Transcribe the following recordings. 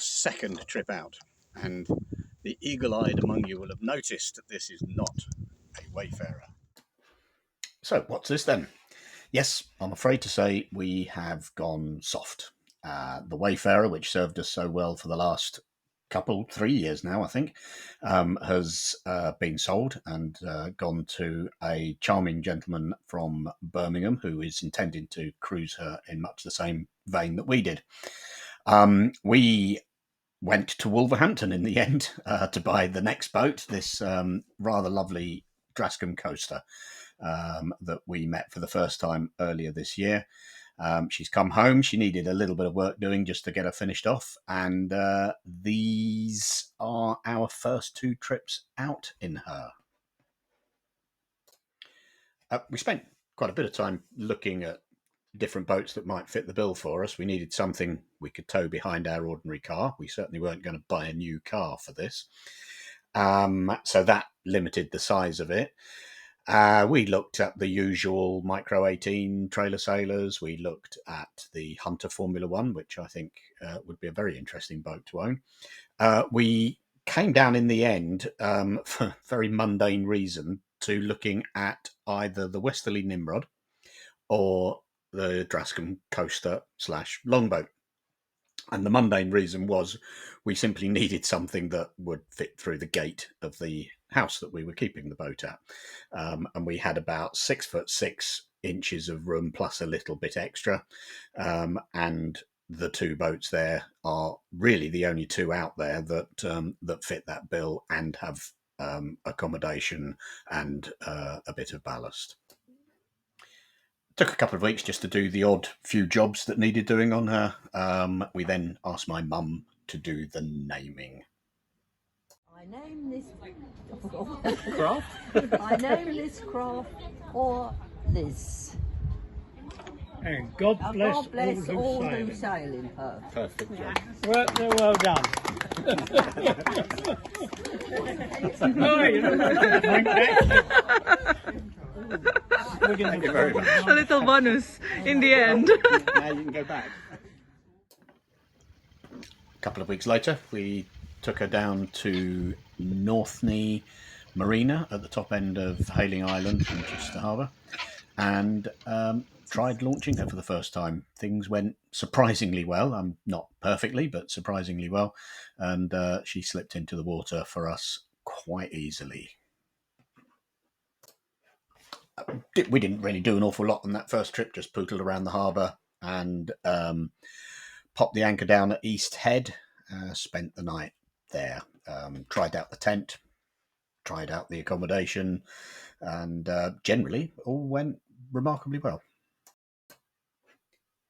second trip out, and the eagle-eyed among you will have noticed that this is not a wayfarer. So what's this then? Yes, I'm afraid to say we have gone soft. The Wayfarer, which served us so well for the last 3 years now, I think, has been sold and gone to a charming gentleman from Birmingham who is intending to cruise her in much the same vein that we did. We went to Wolverhampton in the end to buy the next boat, this rather lovely Drascombe Coaster that we met for the first time earlier this year. She's come home. She needed a little bit of work doing just to get her finished off. And these are our first 2 trips out in her. We spent quite a bit of time looking at different boats that might fit the bill for us. We needed something we could tow behind our ordinary car. We certainly weren't going to buy a new car for this. So that limited the size of it. We looked at the usual Micro 18 trailer sailors. We looked at the Hunter Formula One, which I think would be a very interesting boat to own. We came down in the end, for a very mundane reason, to looking at either the Westerly Nimrod or the Drascombe Coaster / longboat. And the mundane reason was we simply needed something that would fit through the gate of the house that we were keeping the boat at. And we had about 6'6" of room plus a little bit extra. And the 2 boats there are really the only 2 out there that fit that bill and have accommodation and a bit of ballast. Took a couple of weeks just to do the odd few jobs that needed doing on her. We then asked my mum to do the naming. I name this craft. I name this craft or Liz. And God bless all who sail in her. Perfect job. Well done. Thank you very much. A little bonus in the end. Now you can go back. A couple of weeks later, we took her down to Northney Marina at the top end of Hayling Island in Chichester Harbour and tried launching her for the first time. Things went surprisingly well. Not perfectly, but surprisingly well. And she slipped into the water for us quite easily. We didn't really do an awful lot on that first trip, just pootled around the harbour and popped the anchor down at East Head, spent the night there, tried out the tent, tried out the accommodation, and generally all went remarkably well.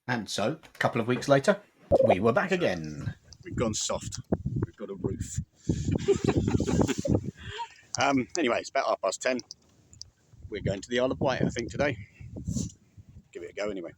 And so, a couple of weeks later, we were back again. We've gone soft. We've got a roof. Anyway, it's about 10:30. We're going to the Isle of Wight, I think, today. Give it a go anyway.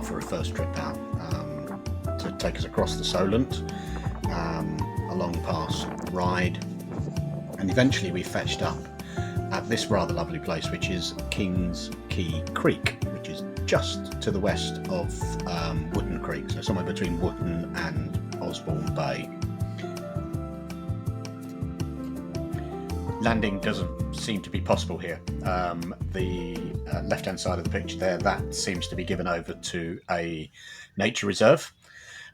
For a first trip out, to take us across the Solent, along past Ryde, and And eventually we fetched up at this rather lovely place, which is King's Quay Creek, which is just to the west of Wootton Creek, so somewhere between Wootton and Osborne Bay. Landing doesn't seem to be possible here. The left-hand side of the picture there, that seems to be given over to a nature reserve,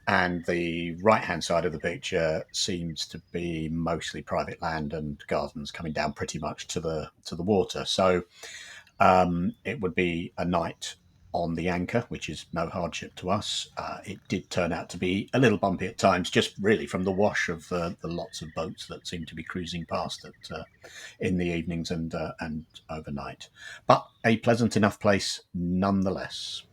and the right-hand side of the picture seems to be mostly private land and gardens coming down pretty much to the water. So it would be a night on the anchor, which is no hardship to us. It did turn out to be a little bumpy at times, just really from the wash of the lots of boats that seem to be cruising past it in the evenings and overnight. But a pleasant enough place nonetheless.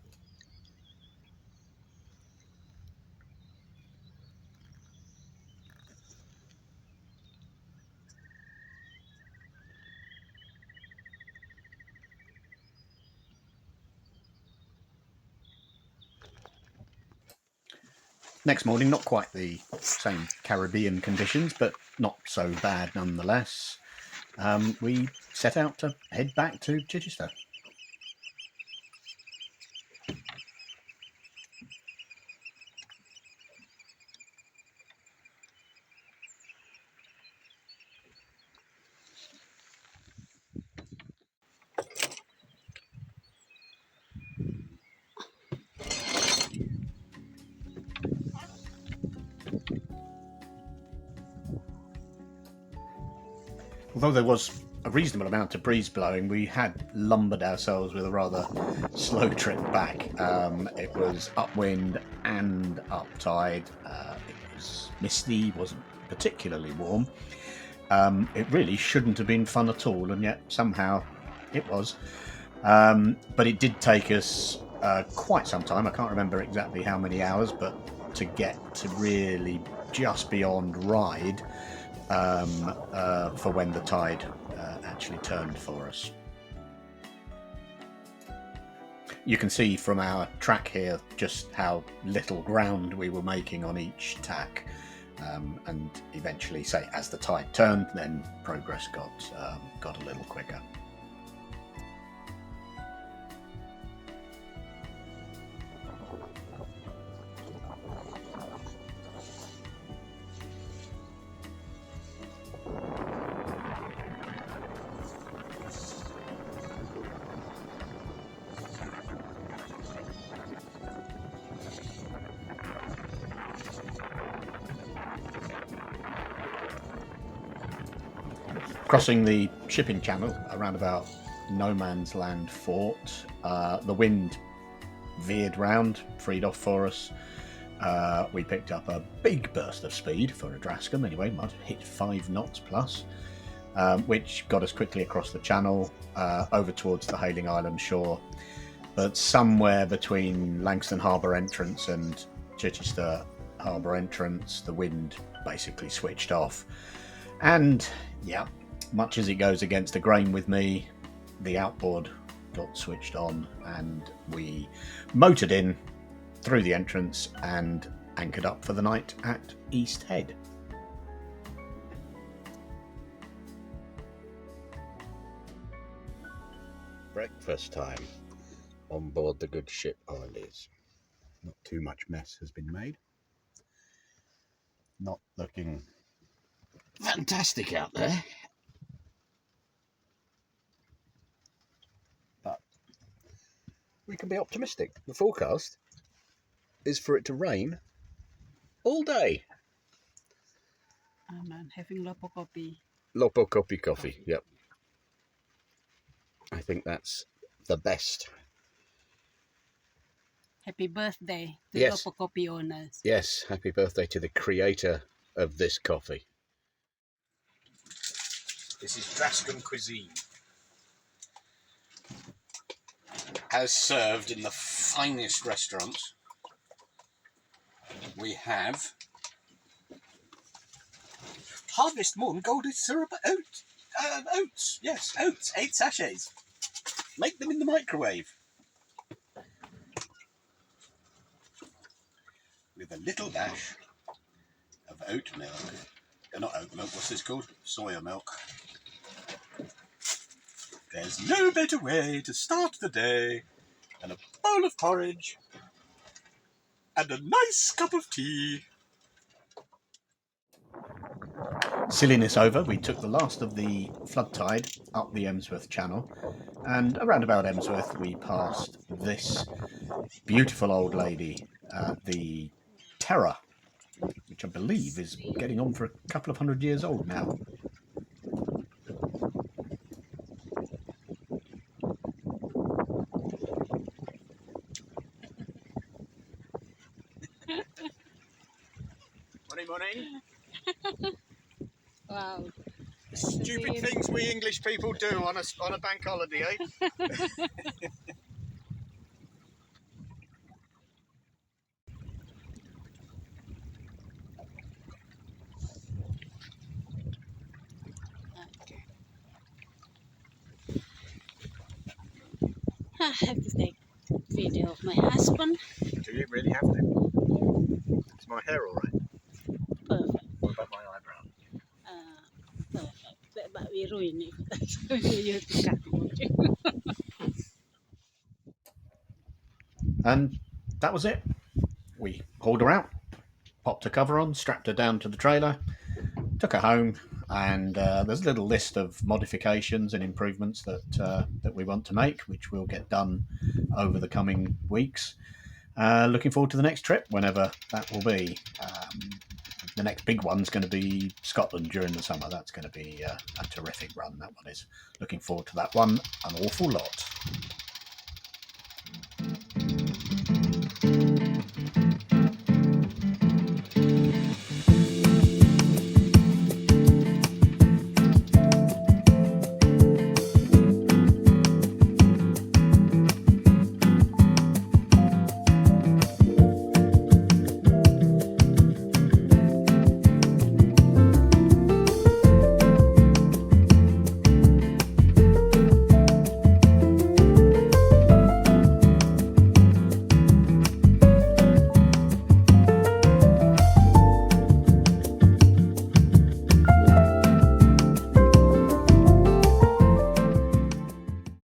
Next morning, not quite the same Caribbean conditions, but not so bad nonetheless. We set out to head back to Chichester. Although there was a reasonable amount of breeze blowing, we had lumbered ourselves with a rather slow trip back. It was upwind and up tide. It was misty, wasn't particularly warm. It really shouldn't have been fun at all, and yet somehow it was. But it did take us quite some time. I can't remember exactly how many hours, but to get to really just beyond Ryde for when the tide actually turned for us. You can see from our track here just how little ground we were making on each tack, and eventually, say, as the tide turned, then progress got a little quicker. Crossing the shipping channel around about No Man's Land Fort, the wind veered round, freed off for us. We picked up a big burst of speed for a Drascombe anyway, might have hit 5 knots plus, which got us quickly across the channel, over towards the Hayling Island shore. But somewhere between Langston Harbour entrance and Chichester Harbour entrance, the wind basically switched off. And yeah, much as it goes against the grain with me, the outboard got switched on and we motored in through the entrance and anchored up for the night at East Head. Breakfast time on board the good ship Holidays. Not too much mess has been made. Not looking fantastic out there. But we can be optimistic. The forecast is for it to rain all day. And I'm having Lopo coffee. Lopo coffee, yep. I think that's the best. Happy birthday to Yes. Lopo coffee owners. Yes, happy birthday to the creator of this coffee. This is Drascombe cuisine. As served in the finest restaurants, we have Harvest Moon Golden Syrup oats. Yes, oats, 8 sachets. Make them in the microwave. With a little dash of oat milk. Not oat milk, what's this called? Soya milk. There's no better way to start the day than a bowl of porridge and a nice cup of tea. Silliness over, we took the last of the flood tide up the Emsworth Channel, and around about Emsworth we passed this beautiful old lady, the Terror, which I believe is getting on for a couple of 100 years old now. Morning. Wow. Stupid things we English people do on a bank holiday, eh? Okay. I have to take video of my husband. Do you really have to? Is my hair all right? Perfect. What about my eyebrow? Perfect. But we ruin it. You have to cut it. And that was it. We hauled her out, popped a cover on, strapped her down to the trailer, took her home, and there's a little list of modifications and improvements that we want to make, which will get done over the coming weeks. Looking forward to the next trip, whenever that will be. The next big one's going to be Scotland during the summer. That's going to be a terrific run, that one is. Looking forward to that one an awful lot.